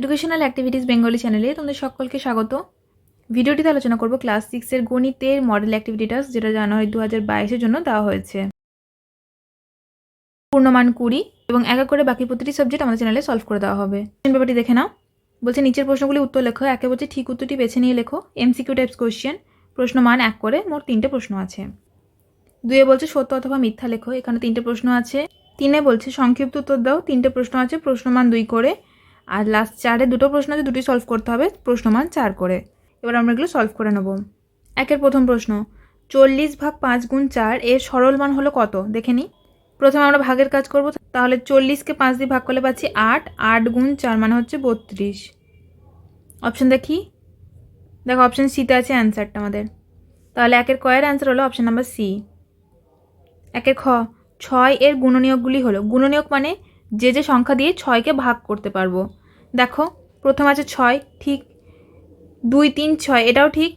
Educational activities Bengali চ্যানেলে তোমাদের সকলকে স্বাগত। ভিডিওটিতে আলোচনা করব ক্লাস 6 এর গণিতের মডেল অ্যাক্টিভিটি টাস্ক, যেটা জানুয়ারি 2022 জন্য দেওয়া হয়েছে। পূর্ণমান 20 এবং এক এক করে বাকি প্রতিটি সাবজেক্ট আমাদের চ্যানেলে সলভ করে দেওয়া হবে। ব্যাপারটি দেখে নাও। বলছে নিচের প্রশ্নগুলি উত্তর লেখো। একে বলছে ঠিক উত্তরটি বেছে নিয়ে লেখো। এমসিকিউ টাইপস কোয়েশ্চেন, প্রশ্ন মান 1 করে, মোট 3টে প্রশ্ন আছে। 2 বলছে সত্য অথবা মিথ্যা লেখো, এখানে 3টে প্রশ্ন আছে। 3 বলছে সংক্ষিপ্ত উত্তর দাও, 3টে প্রশ্ন আছে, প্রশ্ন মান 2 করে। আর লাস্ট 4 দুটো প্রশ্ন আছে, দুটি সলভ করতে হবে, প্রশ্নমান 4 করে। এবার আমরা এগুলো সলভ করে নেব। একের প্রথম প্রশ্ন, 40 ভাগ 5 গুণ 4 এর সরল মান হলো কত দেখে নিই। প্রথমে আমরা ভাগের কাজ করব, তাহলে 40কে 5 দিয়ে ভাগ করলে পাচ্ছি 8, 8 গুণ 4 মানে হচ্ছে 32। অপশন দেখি, দেখো অপশন সিতে আছে অ্যান্সারটা আমাদের। তাহলে একের কয়ের অ্যান্সার হলো অপশন নাম্বার সি। একের খ, 6 এর গুণনীয়কগুলি হলো, গুণনীয়ক মানে যে সংখ্যা দিয়ে 6কে ভাগ করতে পারবো। দেখো প্রথম আছে 6, ঠিক। 2, 3, 6 এটাও ঠিক,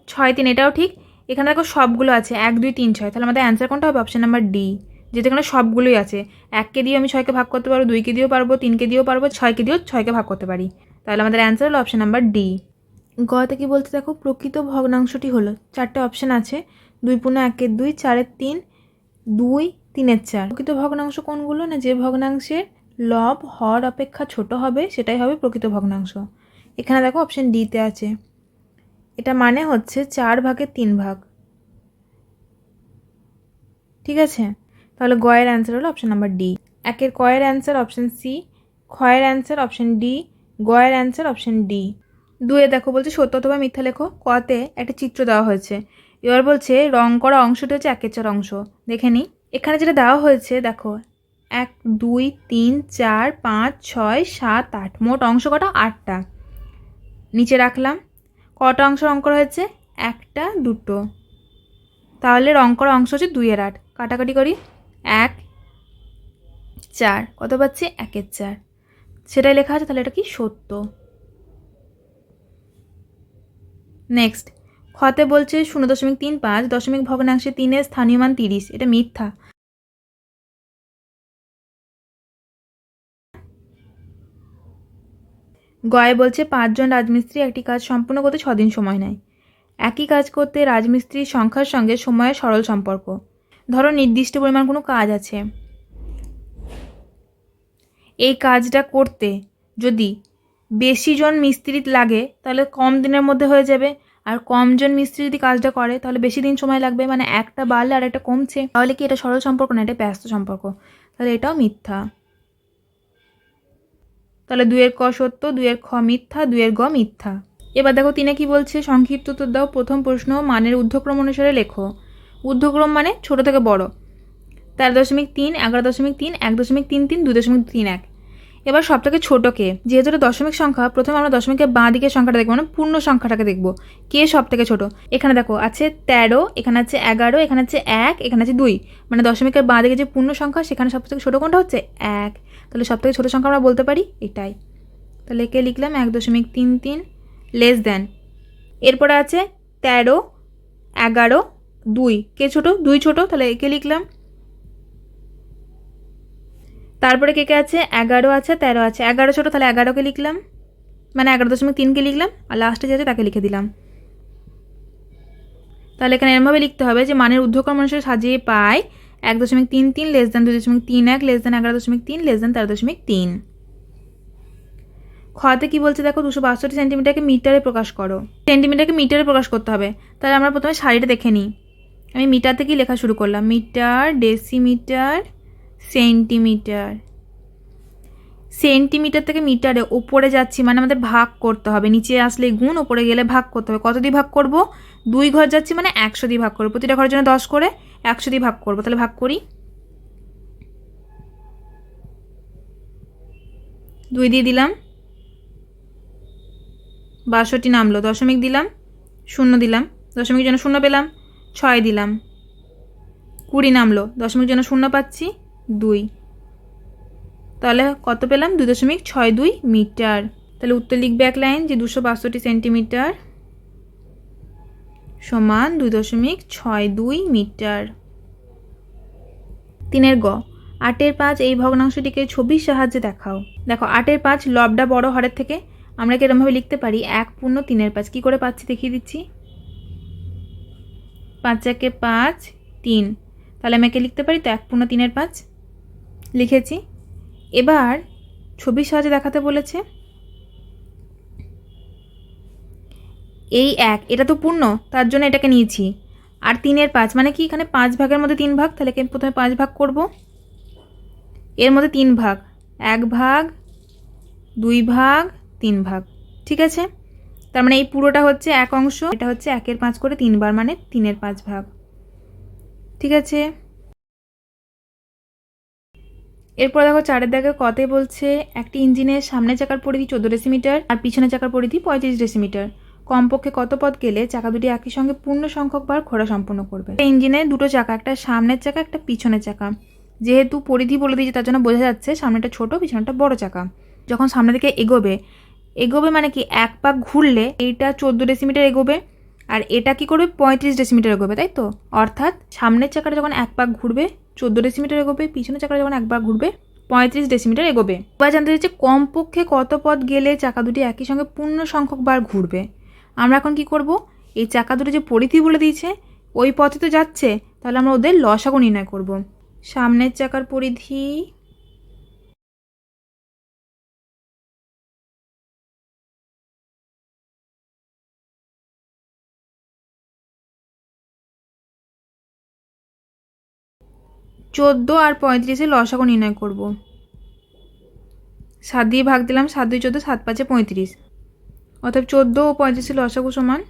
6, 3 এটাও ঠিক। এখানে দেখো সবগুলো আছে 1, 2, 3, 6, তাহলে আমাদের অ্যান্সার কোনটা হবে? অপশন নাম্বার ডি, যেটা এখানে সবগুলোই আছে। 1কে দিয়ে আমি 6কে ভাগ করতে পারবো, 2কে দিয়েও পারবো, 3কে দিয়েও পারবো, 6কে দিয়েও 6কে ভাগ করতে পারি। তাহলে আমাদের অ্যান্সার হলো অপশন নাম্বার ডি। গতে কি বলতে দেখো, প্রকৃত ভগ্নাংশটি হলো, 4টে অপশন আছে, 2 × 1 2, 4 3, 2 3 4। প্রকৃত ভগ্নাংশ কোনগুলো? না, যে ভগ্নাংশের লব হর অপেক্ষা ছোট হবে সেটাই হবে প্রকৃত ভগ্নাংশ। এখানে দেখো অপশন ডিতে আছে, এটা মানে হচ্ছে 4 ভাগের 3 ভাগ। ঠিক আছে, তাহলে গয়ের অ্যান্সার হলো অপশন নাম্বার ডি। একের কয়ের অ্যান্সার অপশন সি, খয়ের অ্যান্সার অপশন ডি, গয়ের অ্যান্সার অপশন ডি। 2 দেখো বলছে সত্য অথবা মিথ্যা লেখো। কতে একটা চিত্র দেওয়া হয়েছে, এবার বলছে রং করা অংশটি হচ্ছে 1/4 অংশ। দেখে নিই, এখানে যেটা দেওয়া হয়েছে দেখো 1, 2, 3, 4, 5, 6, 7, 8, মোট অংশ কটা? 8টা। নিচে রাখলাম, কটা অংশ রং করা হয়েছে? 1টা 2টো। তাহলে রং করা অংশ হচ্ছে 2 এর 8। কাটাকাটি করি, 1, 4, কত পাচ্ছি? 1/4, সেটাই লেখা আছে, তাহলে এটা কি? সত্য। নেক্সট, খতে বলছে 0.35 দশমিক ভগ্নাংশে 3-এর স্থানীয় মান 30, এটা মিথ্যা। গয়ে বলছে 5 জন রাজমিস্ত্রি একটি কাজ সম্পূর্ণ করতে 6 দিন সময় নেয়। একই কাজ করতে রাজমিস্ত্রির সংখ্যার সঙ্গে সময়ের সরল সম্পর্ক। ধরো নির্দিষ্ট পরিমাণ কোনো কাজ আছে, এই কাজটা করতে যদি বেশি জন মিস্ত্রি লাগে তাহলে কম দিনের মধ্যে হয়ে যাবে, আর কম জন মিস্ত্রি যদি কাজটা করে তাহলে বেশি দিন সময় লাগবে, মানে একটা বাড়লে আর একটা কমছে। তাহলে কি এটা সরল সম্পর্ক? না, এটা ব্যস্ত সম্পর্ক, তাহলে এটাও মিথ্যা। তাহলে 2 এর ক সত্য, 2 এর খ মিথ্যা, 2 এর গ মিথ্যা। এবার দেখো 3 কি বলছে, সংক্ষিপ্ত উত্তর দাও। প্রথম প্রশ্ন, মানের ঊর্ধ্বক্রম অনুসারে লেখো। ঊর্ধ্বক্রম মানে ছোট থেকে বড়। 13.3, 11.3, 1.33, 2.31। এবার সব থেকে ছোটোকে, যেহেতু এটা দশমিক সংখ্যা, প্রথমে আমরা দশমিকের বাঁ দিকের সংখ্যাটা দেখবো, মানে পূর্ণ সংখ্যাটাকে দেখবো, কে সব থেকে ছোট। এখানে দেখো আছে 13, এখানে আছে 11, এখানে আছে 1, এখানে আছে 2, মানে দশমিকের বাঁ দিকে যে পূর্ণ সংখ্যা সেখানে সব থেকে ছোটো কোনটা হচ্ছে? 1। তাহলে সব থেকে ছোটো সংখ্যা আমরা বলতে পারি এটাই। তাহলে একে লিখলাম 1.33 লেস দেন। এরপরে আছে 13, 11, 2, কে ছোট? 2 ছোট, তাহলে একে লিখলাম। তারপরে কে কে আছে? 11 আছে, 13 আছে। 11 ছোটো, তাহলে 11কে লিখলাম, মানে 11.3কে লিখলাম, আর লাস্টে যে আছে তাকে লিখে দিলাম। তাহলে এখানে এরমভাবে লিখতে হবে যে মানের ঊর্ধ্বক্রম অনুসারে সাজিয়ে পাই 1.33 less than 2.31 less than 11.3 less than 13.3। খতে কি বলছে দেখো, 262 সেন্টিমিটারকে মিটারে প্রকাশ করো। সেন্টিমিটারকে মিটারে প্রকাশ করতে হবে, তাহলে আমরা প্রথমে সারিটা দেখে নিই। আমি মিটার থেকেই লেখা শুরু করলাম, মিটার, ডেসিমিটার, সেন্টিমিটার। সেন্টিমিটার থেকে মিটারে ওপরে যাচ্ছি, মানে আমাদের ভাগ করতে হবে, নিচে আসলে গুণ, ওপরে গেলে ভাগ করতে হবে। কত দিয়ে ভাগ করব? 2 ঘর যাচ্ছি মানে 100 দিয়ে ভাগ করবো, প্রতিটা ঘরের জন্য 10 করে, 100 দিয়ে ভাগ করবো। তাহলে ভাগ করি, 2 দিয়ে দিলাম, 62 নামলো, দশমিক দিলাম, 0 দিলাম, দশমিকের জন্য 0 পেলাম, 6 দিলাম, 20 নামলো, দশমিকের জন্য 0 পাচ্ছি, 2। তাহলে কত পেলাম? 2.62 মিটার। তাহলে উত্তর লিখবে এক লাইন যে 262 সেন্টিমিটার সমান 2.62 মিটার। 3 গ, 8-এর 5 এই ভগ্নাংশটিকে ছবির সাহায্যে দেখাও। দেখো 8-এর 5 লবটা বড় হরের থেকে, আমরা কি এরকমভাবে লিখতে পারি 1/3/5। কী করে পাচ্ছি দেখিয়ে দিচ্ছি। 5 একে 5, 3, তাহলে আমি একে লিখতে পারি তো 1/3/5 লিখেছি। এবার ছবির সাহায্যে দেখাতে বলেছে। এই 1 এটা তো পূর্ণ, তার জন্য এটাকে নিয়েছি। আর 3/5 মানে কি, এখানে 5 ভাগের মধ্যে 3 ভাগ, তাহলে আমি প্রথমে 5 ভাগ করব। এর মধ্যে 3 ভাগ, 1 ভাগ, 2 ভাগ, 3 ভাগ। ঠিক আছে, তার মানে এই পুরোটা হচ্ছে 1 অংশ, এটা হচ্ছে 1/5 করে 3 বার, মানে 3/5 ভাগ। ঠিক আছে, এরপর দেখো 4-এর দাগে কতে বলছে একটি ইঞ্জিনের সামনের চাকার পরিধি 14 ডেসিমিটার আর পিছনের চাকার পরিধি 35 ডেসিমিটার। কমপক্ষে কত পথ গেলে চাকা দুটি একই সঙ্গে পূর্ণ সংখ্যক বার ঘোরা সম্পন্ন করবে। ইঞ্জিনে দুটো চাকা, একটা সামনের চাকা একটা পিছনের চাকা। যেহেতু পরিধি বলে দিয়েছে তার জন্য বোঝা যাচ্ছে সামনেটা ছোট পিছনেটা বড় চাকা। যখন সামনের দিকে এগোবে মানে কি, এক পাক ঘুরলে এইটা 14 ডেসিমিটার এগোবে আর এটা কি করবে 35 ডেসিমিটার এগোবে, তাই তো? অর্থাৎ সামনের চাকাটা যখন এক পাক ঘুরবে 14 ডেসিমিটার এগোবে, পিছনের চাকাটা যখন একবার ঘুরবে 35 ডেসিমিটার এগোবে। এবার জানতে চাইছে কমপক্ষে কত পথ গেলে চাকা দুটি একই সঙ্গে পূর্ণ সংখ্যক বার ঘুরবে। আমরা এখন কি করব, এই চাকা দুটো যে পরিধি বলে দিয়েছে ওই পথে তো যাচ্ছে, তাহলে আমরা ওদের লসাগু নির্ণয় করব। সামনের চাকার পরিধি চোদ্দো আর 35-এর লসাগু নির্ণয় করব। 7 দিয়ে ভাগ দিলাম, 7 2 14, 7 5 35। অর্থাৎ 14 ও 35-এর লসাগু সমান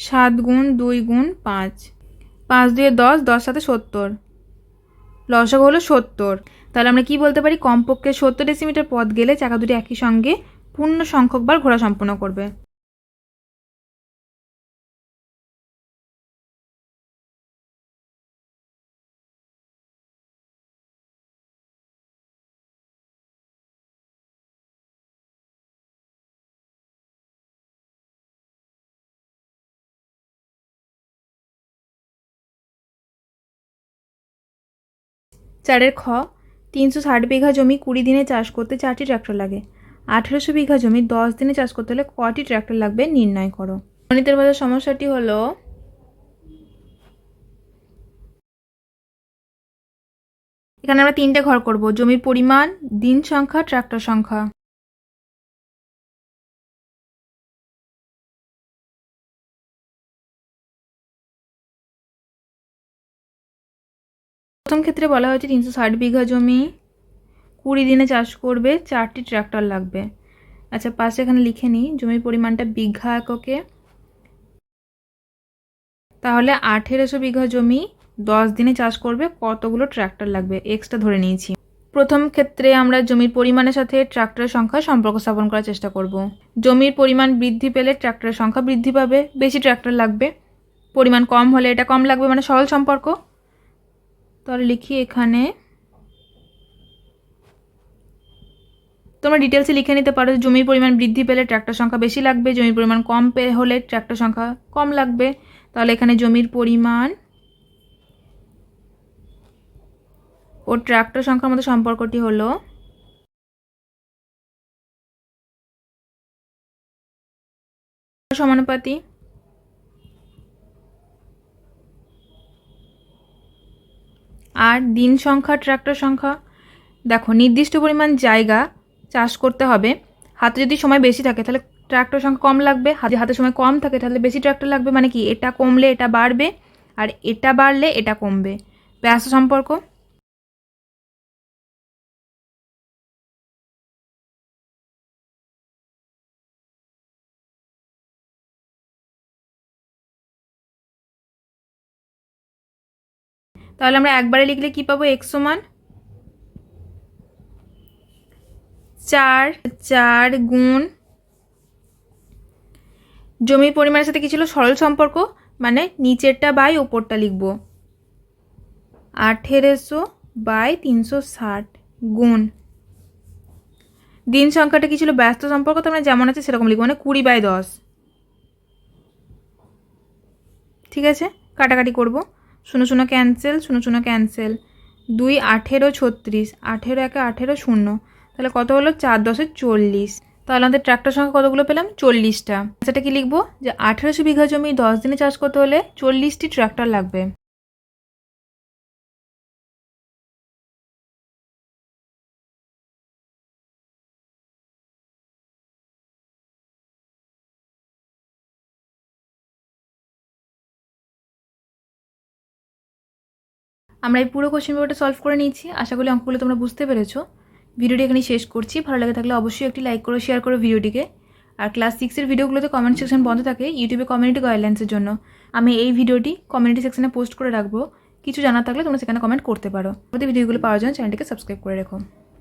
7 গুণ 2 গুণ 5, 5 2 10, 10 7 70, লসাগু হলো 70। তাহলে আমরা কি বলতে পারি, কমপক্ষে 70 ডেসিমিটার পথ গেলে চাকা দুটি একই সঙ্গে পূর্ণ সংখ্যক বার ঘোরা সম্পন্ন করবে। চারের খ, 360 বিঘা জমি 20 দিনে চাষ করতে 4টি ট্রাক্টর লাগে। 1800 বিঘা জমি 10 দিনে চাষ করতে হলে কটি ট্রাক্টর লাগবে নির্ণয় করো। গণিতের ভাষার সমস্যাটি হলো, এখানে আমরা 3টে ঘর করব, জমির পরিমাণ, দিন সংখ্যা, ট্রাক্টর সংখ্যা। প্রথম ক্ষেত্রে বলা হয়েছে 360 বিঘা জমি 20 দিনে চাষ করবে, 4টি ট্রাক্টর লাগবে। আচ্ছা, পাশে এখানে লিখে নিই জমির পরিমাণটা বিঘা এককে, তাহলে 1800 বিঘা জমি 10 দিনে চাষ করবে, কতগুলো ট্রাক্টর লাগবে এক্সটা ধরে নিয়েছি। প্রথম ক্ষেত্রে আমরা জমির পরিমাণের সাথে ট্রাক্টরের সংখ্যা সম্পর্ক স্থাপন করার চেষ্টা করব। জমির পরিমাণ বৃদ্ধি পেলে ট্রাক্টরের সংখ্যা বৃদ্ধি পাবে, বেশি ট্রাক্টর লাগবে। পরিমাণ কম হলে এটা কম লাগবে, মানে সরল সম্পর্ক। তাহলে লিখি এখানে, তোমরা ডিটেলসে লিখে নিতে পারো, জমির পরিমাণ বৃদ্ধি পেলে ট্রাক্টর সংখ্যা বেশি লাগবে, জমির পরিমাণ কম হলে ট্রাক্টর সংখ্যা কম লাগবে। তাহলে এখানে জমির পরিমাণ ও ট্রাক্টর সংখ্যার মধ্যে সম্পর্কটি হলো সমানুপাতি। আর দিন সংখ্যা, ট্রাক্টর সংখ্যা, দেখো নির্দিষ্ট পরিমাণ জায়গা চাষ করতে হবে, হাতে যদি সময় বেশি থাকে তাহলে ট্রাক্টর সংখ্যা কম লাগবে, হাতে সময় কম থাকে তাহলে বেশি ট্রাক্টর লাগবে। মানে কি, এটা কমলে এটা বাড়বে আর এটা বাড়লে এটা কমবে, ব্যস্ত সম্পর্ক। তাহলে আমরা একবারে লিখলে কি পাবো, x সমান 4 গুণ জমির পরিমাণের সাথে কি ছিল, সরল সম্পর্ক, মানে নিচেরটা বাই ওপরটা লিখব, 1800/360 গুণ দিন সংখ্যাটা কি ছিল, ব্যস্ত সম্পর্ক, তো আমরা যেমন আছে সেরকম লিখবো, মানে 20/10। ঠিক আছে, কাটাকাটি করব, 0 0 ক্যান্সেল, 0 0 ক্যান্সেল, 2 18 36, 18 একে 18 শূন্য, তাহলে কত হলো 4 10 40। তাহলে আমাদের ট্রাক্টর সংখ্যা কতগুলো পেলাম? 40টা। সেটা কি লিখবো? যে 1800 বিঘা জমি 10 দিনে চাষ করতে হলে 40টি ট্রাক্টর লাগবে। আমরা এই পুরো কোশ্চেন পেপারটা সলভ করে নিয়েছি। আশা করি অঙ্কগুলো তোমরা বুঝতে পেরেছো। ভিডিওটি এখানে শেষ করছি। ভালো লাগে থাকলে অবশ্যই একটি লাইক করো, শেয়ার করো ভিডিওটিকে। আর ক্লাস 6-এর ভিডিওগুলোতে কমেন্ট সেকশন বন্ধ থাকে ইউটিউবে কমিউনিটি গাইডলাইন্সের জন্য। আমি এই ভিডিওটি কমিউনিটি সেকশনে পোস্ট করে রাখবো। কিছু জানার থাকলে তোমরা সেখানে কমেন্ট করতে পারো। ভিডিওগুলো পাওয়ার জন্য চ্যানেলটিকে সাবস্ক্রাইব করে রেখো।